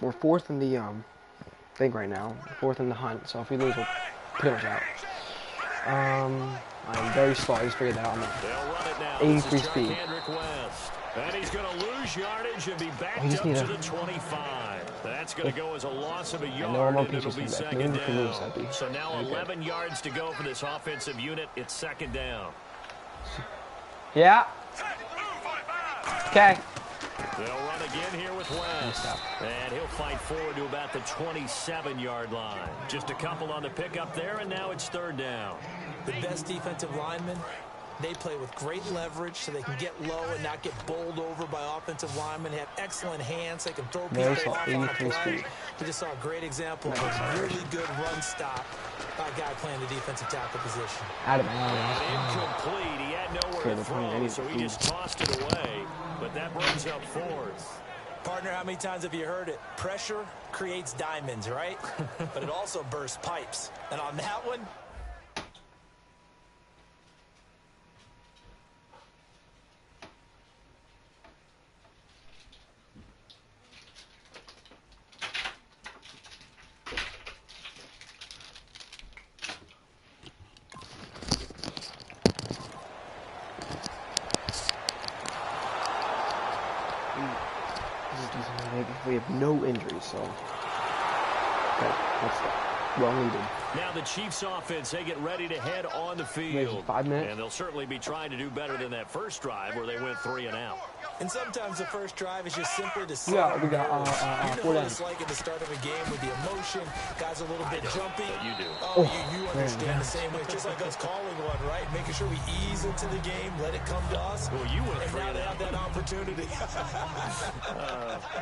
we're fourth in the thing right now. Fourth in the hunt. So if we lose, we're pretty much out. I'm very slow. I just figured that out. I'm 83 speed. And he's going to lose yardage and be backed up to the 25. That's going to go as a loss of a yard, and it'll be second down. So now 11 yards to go for this offensive unit. It's second down. Yeah. Okay. They'll run again here with West. And he'll fight forward to about the 27-yard line. Just a couple on the pickup there, and now it's third down. The best defensive linemen, they play with great leverage so they can get low and not get bowled over by offensive linemen. They have excellent hands. They can throw people off on a play. We just saw a great example of a really good run stop by a guy playing the defensive tackle position. Incomplete. He had nowhere to throw, so he just tossed it away. But that brings up fourth. Partner, how many times have you heard it? Pressure creates diamonds, right? But it also bursts pipes. And on that one, we have no injuries, so that's well needed. Now the Chiefs offense, they get ready to head on the field. 5 minutes. And they'll certainly be trying to do better than that first drive where they went 3 and out. And sometimes the first drive is just simply to set. Yeah, we got you know what it's like at the start of a game with the emotion. Guys a little bit jumpy. You do. Oh, you understand the same way. Just like us calling one, right? Making sure we ease into the game, let it come to us. Well, you went and 3 now and they out. have that opportunity.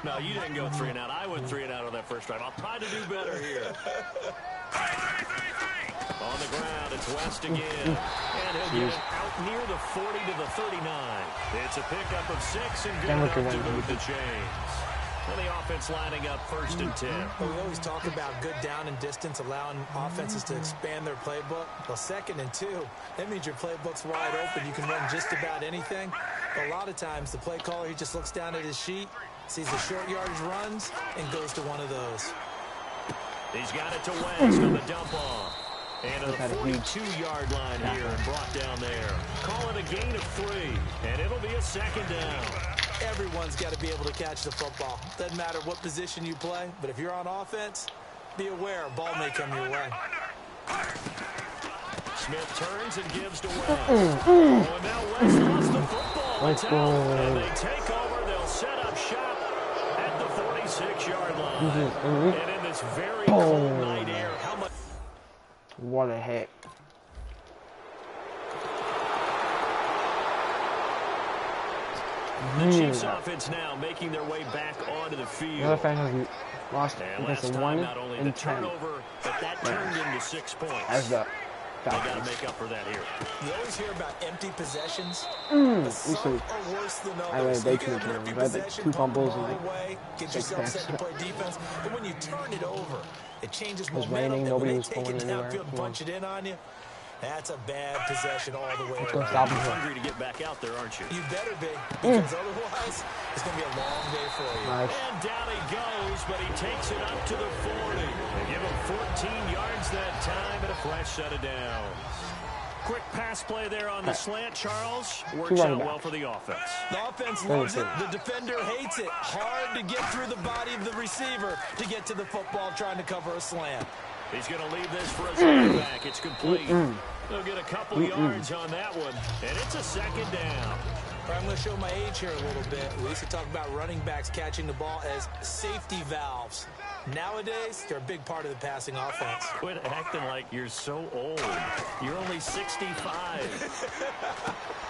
No, you didn't go 3 and out. I went 3 and out on that first drive. I'll try to do better here. On the ground, it's West again. And he'll get it out near the 40 to the 39. It's a pickup of 6 and good enough to move the chains. And the offense lining up 1st and 10. Well, we always talk about good down and distance, allowing offenses to expand their playbook. Well, 2nd and 2, that means your playbook's wide open. You can run just about anything. But a lot of times, the play caller, he just looks down at his sheet, sees the short yardage runs, and goes to one of those. He's got it to West on the dump off. And a 42-yard line here and brought down there. Call it a gain of 3, and it'll be a second down. Everyone's got to be able to catch the football. Doesn't matter what position you play, but if you're on offense, be aware a ball may come your way. Smith turns and gives to West. Oh, and now West lost the football. It's out, and they take over. They'll set up shop at the 46-yard line. And in this very cold night air, how much... What the heck. The Chiefs offense now making their way back onto the field. Another fan has lost against a 1 not only and the 10. turnover, but that turned into 6 points. As the they got to make up for that here. You always hear about empty possessions. We some are worse than others. I went way too much empty I had like 2 fumbles and away, get yourself set to play defense. But when you turn it over, it changes it was momentum. raining, nobody when was they take going it anywhere. downfield and punch it in on you, that's a bad possession all the way Let's go around. stop You're him. hungry to get back out there, aren't you? You better be, because otherwise, it's going to be a long day for you. Nice. And down he goes, but he takes it up to the 40. They give him 14 yards that time and a fresh set of downs. Quick pass play there on the slant, Charles. Works out well for the offense. The offense loves it. The defender hates it. Hard to get through the body of the receiver to get to the football trying to cover a slant. He's going to leave this for his running back. It's complete. They'll get a couple yards on that one, and it's a second down. I'm going to show my age here a little bit. We used to talk about running backs catching the ball as safety valves. Nowadays, they're a big part of the passing offense. Quit acting like you're so old. You're only 65.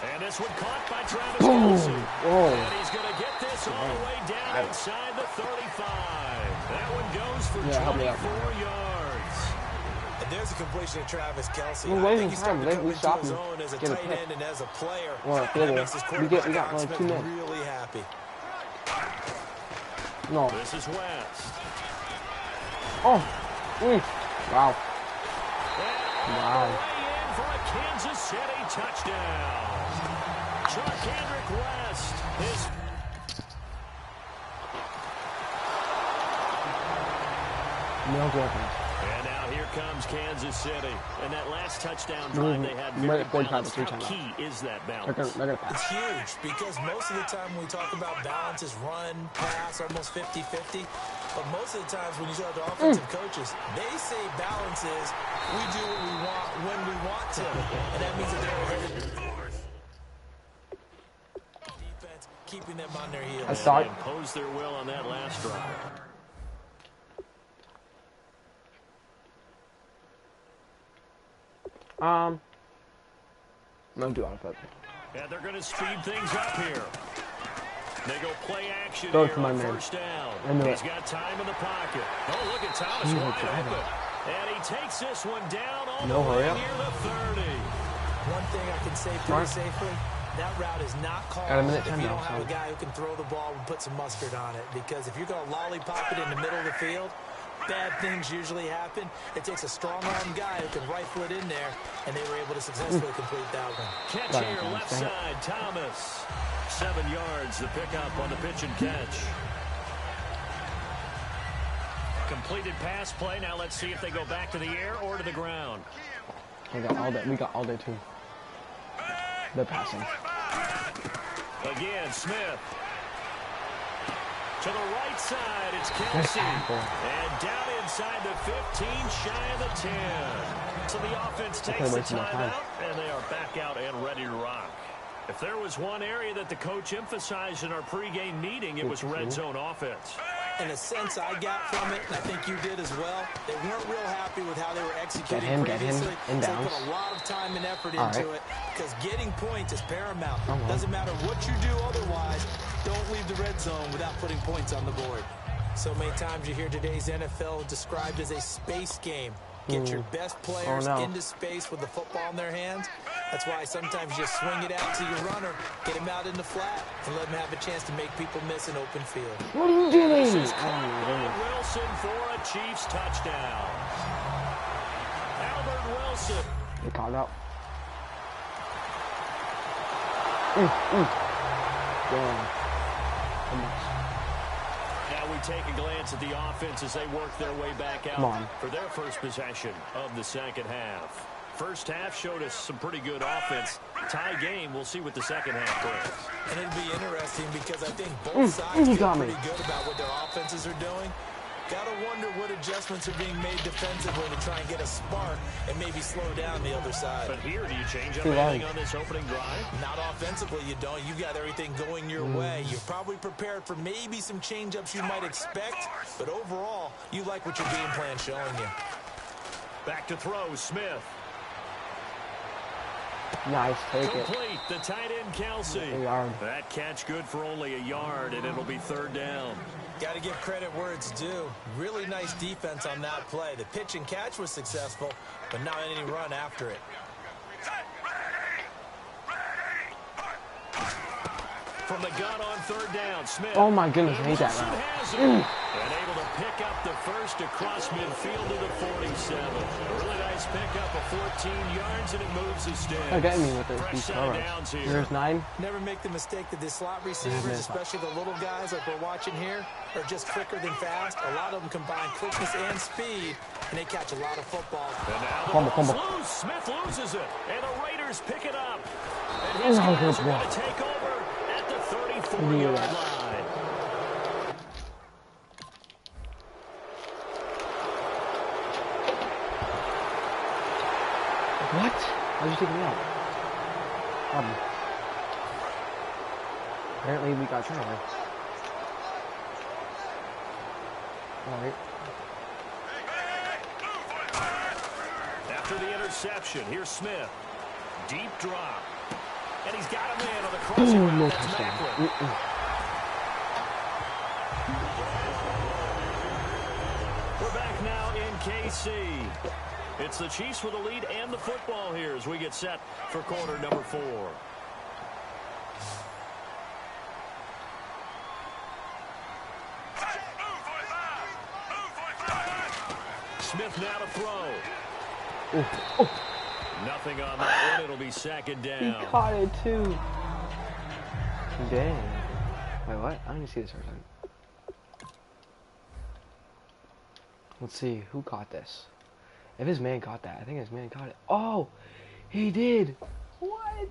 And this one caught by Travis Kelce. And he's going to get this all the way down inside the 35. That one goes for 24 yards. And there's a completion of Travis Kelce. We're I think wasting he's time. starting to come We into stop his him. own as a Get a tight pick. end and as a player. Well, That makes his quarterback we got like 2 minutes. really happy. No. This is West. Oh. Wow. Wow. Wow. Way in for a Kansas City touchdown. Charkandrick West is... No offense. And now here comes Kansas City. And that last touchdown drive they had very balanced. How key is that balance? They're gonna pass. It's huge because most of the time when we talk about balance is run, pass, almost 50-50. But most of the times when you talk to offensive coaches, they say balance is we do what we want when we want to. And that means that they're headed defense, keeping them on their heels. They imposed their will on that last drive. No do on foot. And they're going to speed things up here. They go play action Go here for my on man. first down. Into He's it. got time in the pocket. Oh, look at Thomas wide open. And he takes this one down all the way near the 30. One thing I can say pretty safely, that route is not called Got a minute if 10 you now, don't have so. a guy who can throw the ball and put some mustard on it. Because if you're going to lollipop it in the middle of the field, bad things usually happen. It takes a strong-arm guy who can rifle it in there, and they were able to successfully complete that one. Catch here, left side, Thomas. 7 yards, the pickup on the pitch and catch. Completed pass play. Now let's see if they go back to the air or to the ground. We got all day. We got all day too. They're passing. Again, Smith. To the right side, it's Kelsey. And down inside the 15, shy of the 10. So the offense takes the timeout, and they are back out and ready to rock. If there was one area that the coach emphasized in our pregame meeting, it was red zone offense. In a sense I got from it, and I think you did as well, they weren't real happy with how they were executing previously. In so bounds. they put a lot of time and effort into it because getting points is paramount. Doesn't matter what you do otherwise, don't leave the red zone without putting points on the board. So many times you hear today's NFL described as a space game. Get your best players into space with the football in their hands. That's why sometimes you swing it out to your runner, get him out in the flat, and let him have a chance to make people miss an open field. What are you doing? This is Wilson for a Chiefs touchdown. Albert Wilson. They called out. Now we take a glance at the offense as they work their way back out for their first possession of the second half. First half showed us some pretty good offense. Tie game, we'll see what the second half brings. And it'll be interesting because I think both sides feel pretty good about what their offenses are doing. Gotta wonder what adjustments are being made defensively to try and get a spark and maybe slow down the other side. But here, do you change up anything on this opening drive? Not offensively, you don't. You've got everything going your way. You're probably prepared for maybe some change-ups you might expect, but overall, you like what your game plan's showing you. Back to throw, Smith. Nice, take it. Complete, the tight end, Kelsey. That catch good for only a yard, and it'll be third down. Got to give credit where it's due. Really nice defense on that play. The pitch and catch was successful, but not any run after it. From the gun on third down, Smith. Oh my goodness, I hate that route. And able to pick up the first across midfield to the 47. A really nice pickup of 14 yards, and it moves the sticks. They're getting me with these downs. There's 9. Never make the mistake that the slot receivers, especially the little guys like we're watching here, are just quicker than fast. A lot of them combine quickness and speed, and they catch a lot of football. And now the ball's loose. Smith loses it, and the Raiders pick it up. And his guys are going to take over at the 34-yard line. What? How'd you take me out? Apparently we got turnover. Alright. After the interception, here's Smith. Deep drop. And he's got him in on the crossing route. That's Macklin. We're back now in KC. It's the Chiefs with the lead and the football here as we get set for quarter number 4. Smith now to throw. Nothing on that one. It'll be second down. He caught it too. Dang. Wait, what? I didn't see this first time. Let's see who got this. If his man got that, I think his man got it. Oh, he did. What?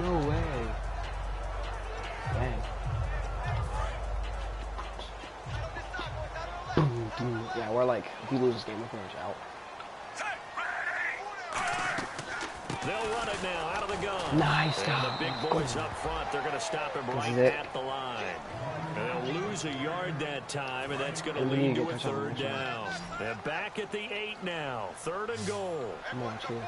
No way. Dang. Boom, boom. Yeah, we're like, if we lose this game, we're pretty much out. They'll run it now out of the gun. Nice. And the big boys up front, they're going to stop him right at the line. And they'll lose a yard that time, and that's going to lead to a third down. They're back at the 8 now. 3rd and goal. Come on, too.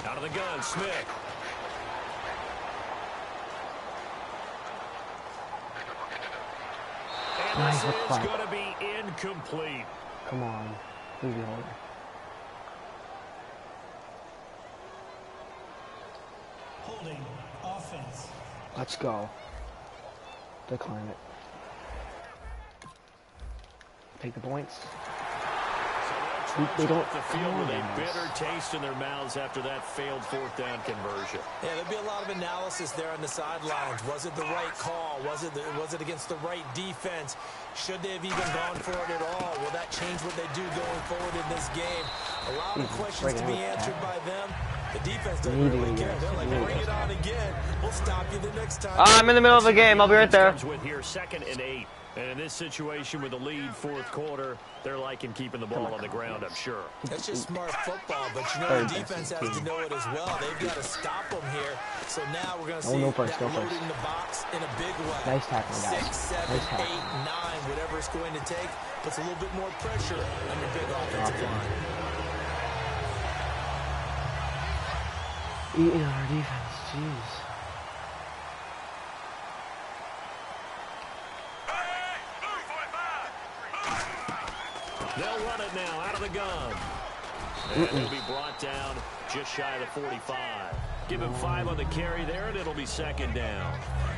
Out of the gun, Smith. And Nice, this is going to be incomplete. Come on. Please be holding. Holding offense. Let's go. Decline it. Take the points. They don't the field with a bitter taste in their mouths after that failed 4th down conversion. Yeah, there'll be a lot of analysis there on the sidelines. Was it the right call? Was it against the right defense? Should they have even gone for it at all? Will that change what they do going forward in this game? A lot of questions to be answered by them. The defense doesn't really care. They're like, bring it on again. We'll stop you the next time. I'm in the middle of the game. I'll be right there. With here, 2nd and 8. And in this situation with the lead 4th quarter, they're liking keeping the ball on the ground, I'm sure. That's just smart football, but you know the defense has to know it as well. They've got to stop them here. So now we're going to see that load in the box in a big way. Nice tackle, guys. 6, 7, 8, 9, whatever it's going to take, puts a little bit more pressure on your big offensive line. Eating our defense, jeez. They'll run it now out of the gun. And it'll be brought down just shy of the 45. Give him 5 on the carry there, and it'll be 2nd down.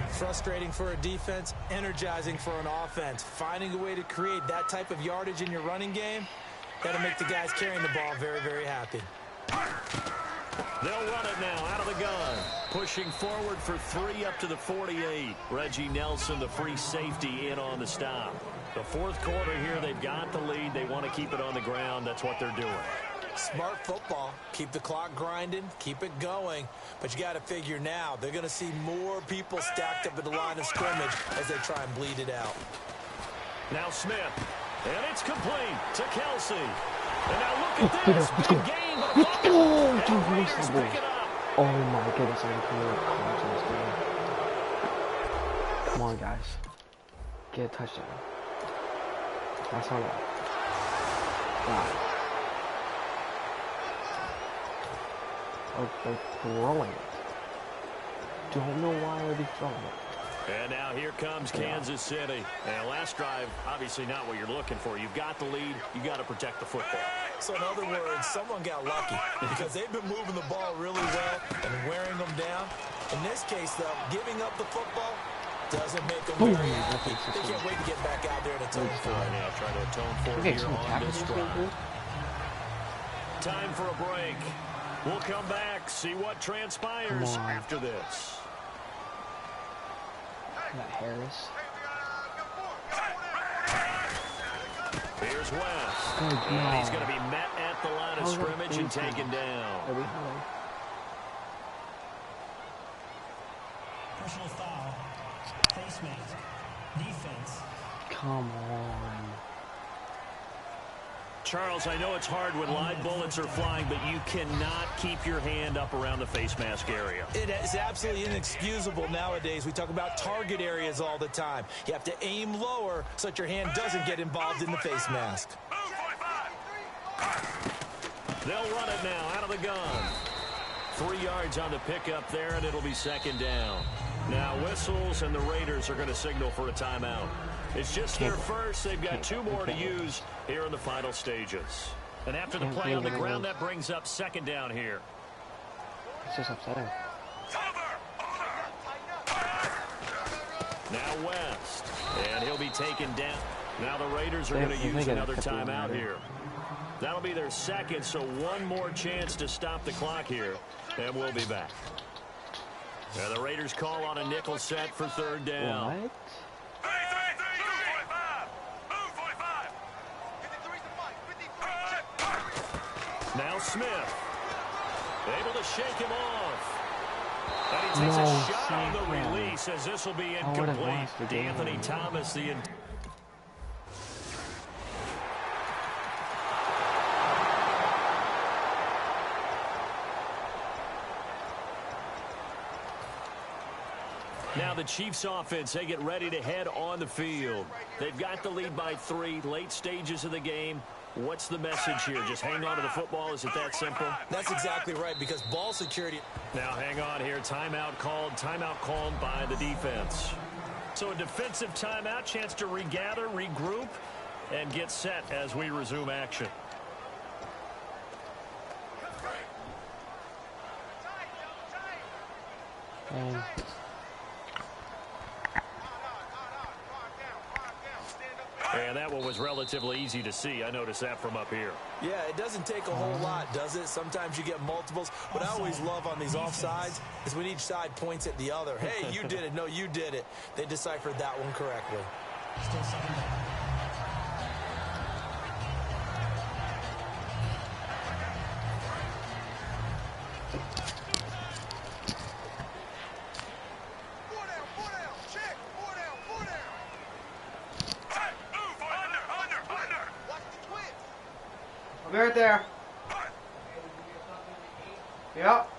Frustrating for a defense, energizing for an offense. Finding a way to create that type of yardage in your running game, that'll make the guys carrying the ball very, very happy. They'll run it now out of the gun. Pushing forward for 3 up to the 48. Reggie Nelson, the free safety, in on the stop. The 4th quarter here, they've got the lead. They want to keep it on the ground. That's what they're doing. Smart football. Keep the clock grinding. Keep it going. But you got to figure now, they're going to see more people stacked up at the line of scrimmage as they try and bleed it out. Now Smith. And it's complete to Kelsey. And now look at this. Big gain. Oh my goodness, I'm coming this game. Come on, guys. Get a touchdown. That's not it. Wow. Oh, they're throwing it. Don't know why they'd be throwing it. And now here comes Kansas City. And last drive, obviously not what you're looking for. You've got the lead. You got to protect the football. So in other words, someone got lucky because they've been moving the ball really well and wearing them down. In this case, though, giving up the football doesn't make them very happy. They can't wait to get back out there and atone for it. Yeah, try to atone for it here on this drive. Time for a break. We'll come back, see what transpires after this. That Harris. Here's West. And he's going to be met at the line of scrimmage and taken down. Personal foul. Face mask. Defense. Come on. Charles, I know it's hard when live bullets are flying, but you cannot keep your hand up around the face mask area. It is absolutely inexcusable nowadays. We talk about target areas all the time. You have to aim lower so that your hand doesn't get involved in the face mask. They'll run it now out of the gun. 3 yards on the pickup there, and it'll be 2nd down. Now whistles, and the Raiders are going to signal for a timeout. It's just their first. They've got 2 more to use here in the final stages. And after the play on the ground, that brings up 2nd down here. It's just upsetting. Now West. And he'll be taken down. Now the Raiders are going to use another timeout here. That'll be their 2nd, so 1 more chance to stop the clock here. And we'll be back. Now the Raiders call on a nickel set for 3rd down. What? Now Smith. Able to shake him off. And he takes a shot on the release as this will be incomplete. D'Anthony Thomas, the... Now the Chiefs offense, they get ready to head on the field. They've got the lead by 3, late stages of the game. What's the message here? Just hang on to the football? Is it that simple? That's exactly right, because ball security... Now hang on here. Timeout called by the defense. So a defensive timeout, chance to regather, regroup, and get set as we resume action. And that one was relatively easy to see. I noticed that from up here. Yeah, it doesn't take a whole lot, does it? Sometimes you get multiples. What I always love on these offsides is when each side points at the other. Hey, you did it. No, you did it. They deciphered that one correctly. Still second down. I'll be right there. Yep.